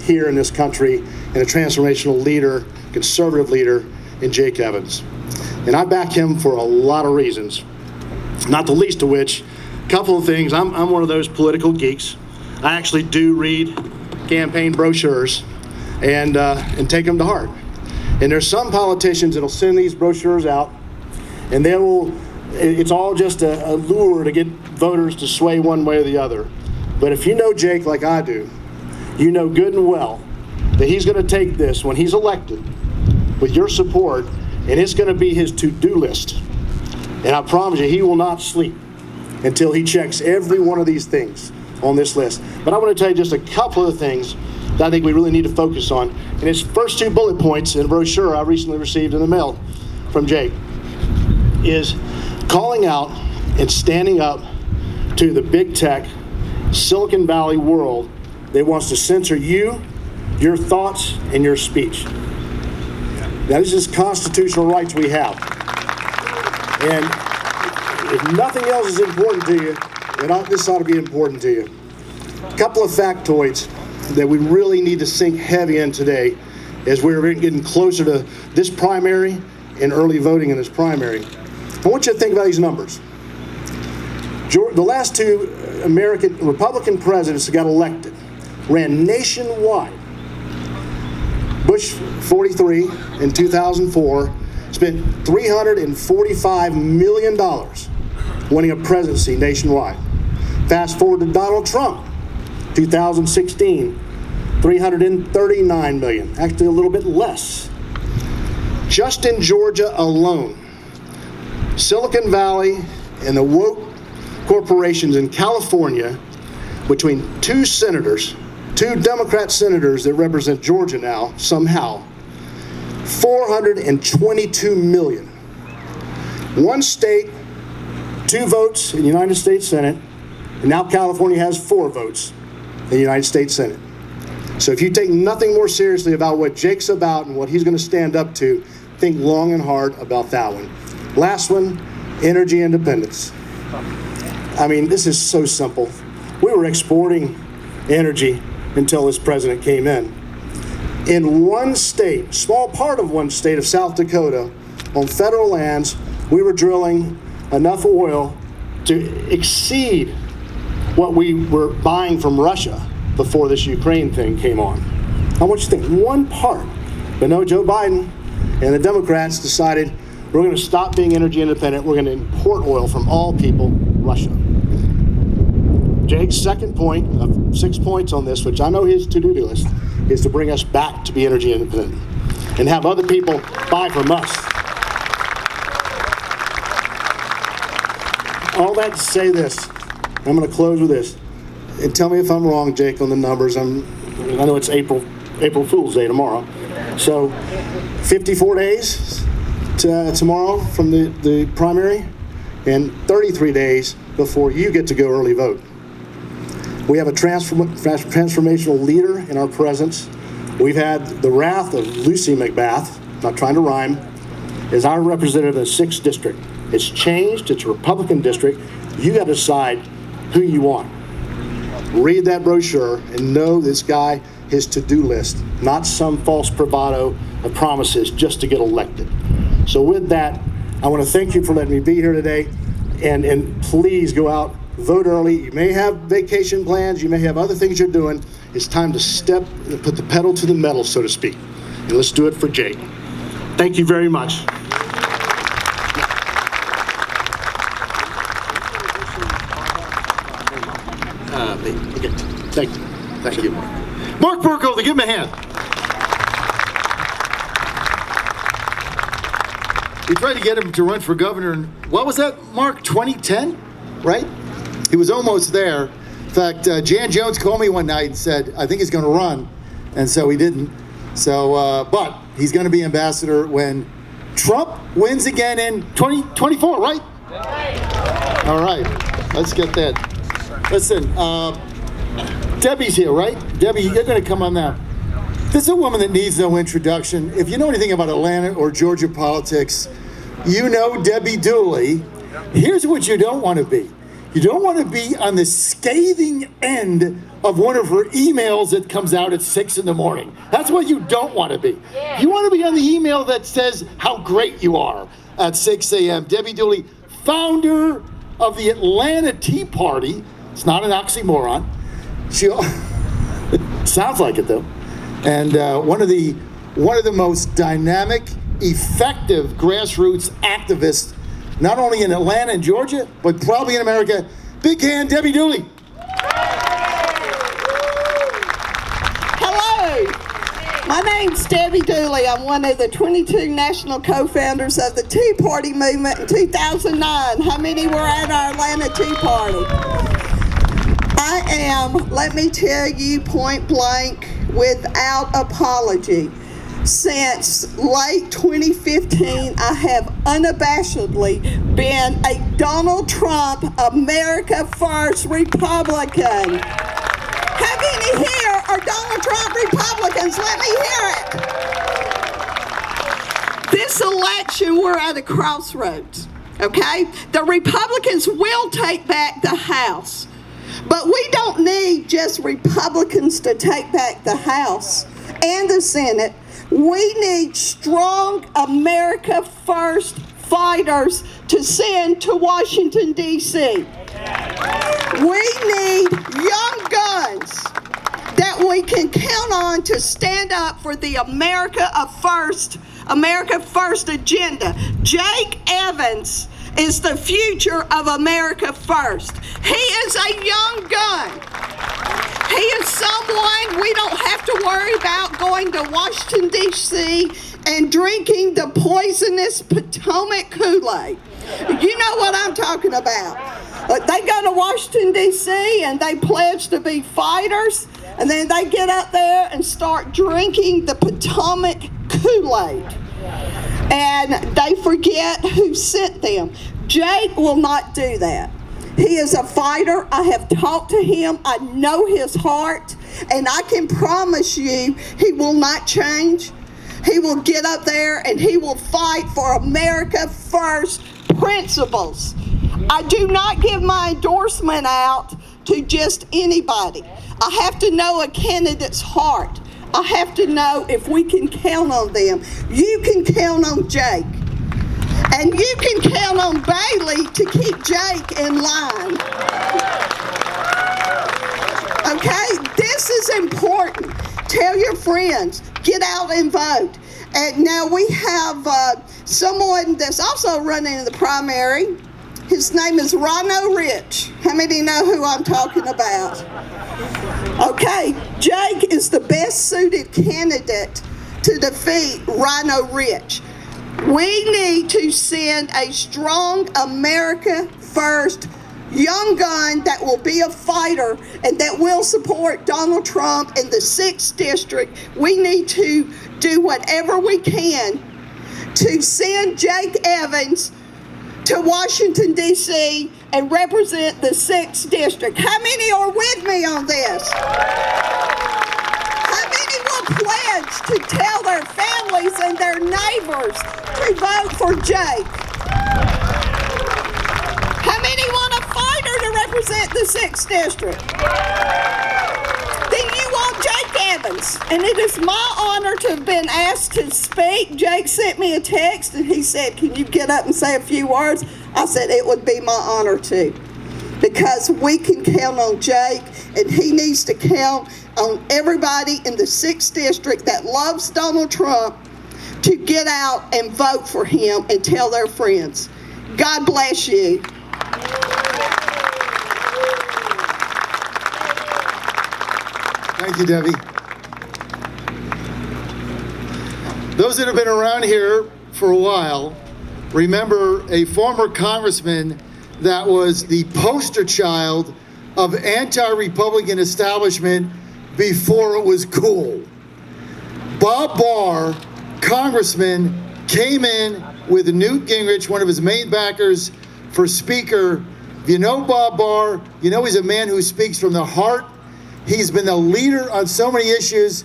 here in this country and a transformational leader, conservative leader in Jake Evans. And I back him for a lot of reasons, not the least of which, a couple of things. I'm one of those political geeks. I actually do read campaign brochures and take them to heart. And there's some politicians that'll send these brochures out, and it's all just a lure to get voters to sway one way or the other. But if you know Jake like I do, you know good and well that he's going to take this when he's elected with your support, and it's going to be his to-do list. And I promise you, he will not sleep until he checks every one of these things on this list. But I want to tell you just a couple of things that I think we really need to focus on. And his first two bullet points in a brochure I recently received in the mail from Jake is calling out and standing up to the big tech Silicon Valley world that wants to censor you, your thoughts, and your speech. Now, this is constitutional rights we have. And if nothing else is important to you, then this ought to be important to you. A couple of factoids that we really need to sink heavy in today as we're getting closer to this primary and early voting in this primary. I want you to think about these numbers. The last two American Republican presidents that got elected ran nationwide. Bush, 43, in 2004, spent $345 million winning a presidency nationwide. Fast forward to Donald Trump, 2016, $339 million, actually a little bit less. Just in Georgia alone, Silicon Valley and the woke corporations in California, between two Democrat senators that represent Georgia now, somehow, $422 million. One state, 2 votes in the United States Senate, and now California has 4 votes in the United States Senate. So if you take nothing more seriously about what Jake's about and what he's going to stand up to, think long and hard about that one. Last one, energy independence. I mean, this is so simple. We were exporting energy until this president came in. In one state, small part of one state of South Dakota, on federal lands, we were drilling enough oil to exceed what we were buying from Russia before this Ukraine thing came on. I want you to think, one part. But no, Joe Biden and the Democrats decided we're going to stop being energy independent. We're going to import oil from all people, Russia. Jake's second point of 6 points on this, which I know his to-do list, is to bring us back to be energy independent and have other people buy from us. All that to say this, I'm going to close with this. And tell me if I'm wrong, Jake, on the numbers. I know it's April Fool's Day tomorrow. So 54 days tomorrow from the primary and 33 days before you get to go early vote. We have a transformational leader in our presence. We've had the wrath of Lucy McBath, not trying to rhyme, as our representative in the 6th district. It's changed, it's a Republican district. You got to decide who you want. Read that brochure and know this guy, his to-do list, not some false bravado of promises just to get elected. So with that, I want to thank you for letting me be here today, and please go out, vote early. You may have vacation plans, you may have other things you're doing. It's time to put the pedal to the metal, so to speak. And let's do it for Jake. Thank you very much. Okay. Thank you. Thank you. Mark Burkholder, give him a hand. We tried to get him to run for governor in, what was that, Mark, 2010, right? He was almost there. In fact, Jan Jones called me one night and said, I think he's going to run. And so he didn't. So, but he's going to be ambassador when Trump wins again in 2024, right? All right, let's get that. Listen, Debbie's here, right? Debbie, you're going to come on now. This is a woman that needs no introduction. If you know anything about Atlanta or Georgia politics, you know Debbie Dooley. Here's what you don't want to be. You don't want to be on the scathing end of one of her emails that comes out at 6 in the morning. That's what you don't want to be. You want to be on the email that says how great you are at 6 a.m. Debbie Dooley, founder of the Atlanta Tea Party. It's not an oxymoron. She sounds like it though. And one of the most dynamic, effective grassroots activists, not only in Atlanta and Georgia, but probably in America. Big hand, Debbie Dooley. Hello, my name's Debbie Dooley. I'm one of the 22 national co-founders of the Tea Party movement in 2009. How many were at our Atlanta Tea Party? I am, let me tell you point blank, without apology, since late 2015, I have unabashedly been a Donald Trump, America First Republican. How many here are Donald Trump Republicans? Let me hear it. This election, we're at a crossroads, okay? The Republicans will take back the House, but we don't need just Republicans to take back the House and the Senate. We need strong America First fighters to send to Washington, D.C. We need young guns that we can count on to stand up for the America First agenda. Jake Evans is the future of America First. He is a young gun. He is someone we don't have to worry about going to Washington, D.C. and drinking the poisonous Potomac Kool-Aid. You know what I'm talking about. They go to Washington, D.C. and they pledge to be fighters, and then they get up there and start drinking the Potomac Kool-Aid. And they forget who sent them. Jake will not do that. He is a fighter. I have talked to him. I know his heart. And I can promise you, he will not change. He will get up there and he will fight for America First principles. I do not give my endorsement out to just anybody. I have to know a candidate's heart. I have to know if we can count on them. You can count on Jake. And you can count on Bailey to keep Jake in line. Okay, this is important. Tell your friends, get out and vote. And now we have someone that's also running in the primary. His name is Rhino Rich. How many know who I'm talking about? Okay, Jake is the best suited candidate to defeat Rhino Rich. We need to send a strong America First young gun that will be a fighter and that will support Donald Trump in the 6th District. We need to do whatever we can to send Jake Evans to Washington, D.C. and represent the 6th District. How many are with me on this? How many will pledge to tell their families and their neighbors to vote for Jake? How many want a fighter to represent the 6th District? Then you want Jake Evans. And it is my honor to have been asked to speak. Jake sent me a text and he said, "Can you get up and say a few words?" I said, "It would be my honor to." Because we can count on Jake, and he needs to count on everybody in the 6th District that loves Donald Trump to get out and vote for him and tell their friends. God bless you. Thank you, Debbie. Those that have been around here for a while remember a former congressman that was the poster child of anti-Republican establishment before it was cool. Bob Barr, congressman, came in with Newt Gingrich, one of his main backers, for Speaker. If you know Bob Barr, you know he's a man who speaks from the heart. He's been the leader on so many issues.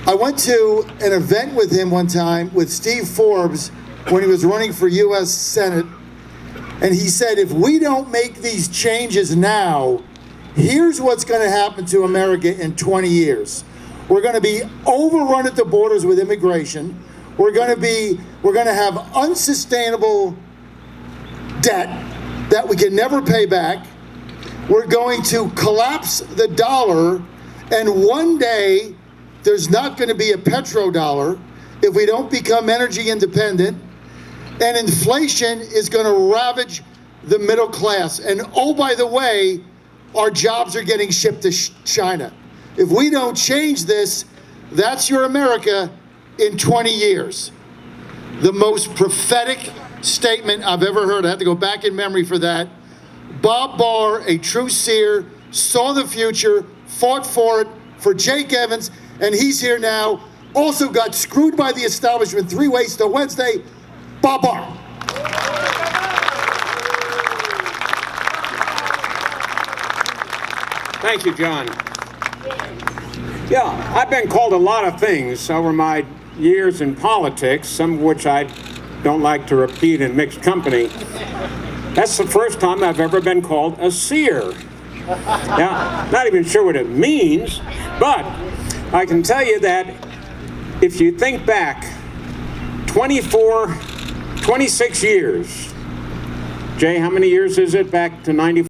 I went to an event with him one time with Steve Forbes when he was running for U.S. Senate, And he said, if we don't make these changes now, here's what's going to happen to America in 20 years. We're going to be overrun at the borders with immigration. We're going to have unsustainable debt that we can never pay back. We're going to collapse the dollar, and one day there's not going to be a petrodollar if we don't become energy independent, and inflation is going to ravage the middle class. And oh, by the way, our jobs are getting shipped to China. If we don't change this, that's your America in 20 years. The most prophetic statement I've ever heard. I have to go back in memory for that. Bob Barr, a true seer, saw the future, fought for it, for Jake Evans, and he's here now. Also got screwed by the establishment 3 ways till Wednesday. Bob Barr. Thank you, John. Yeah, I've been called a lot of things over my years in politics, some of which I don't like to repeat in mixed company. That's the first time I've ever been called a seer. Now, not even sure what it means, but I can tell you that if you think back 26 years, Jay, how many years is it back to 94?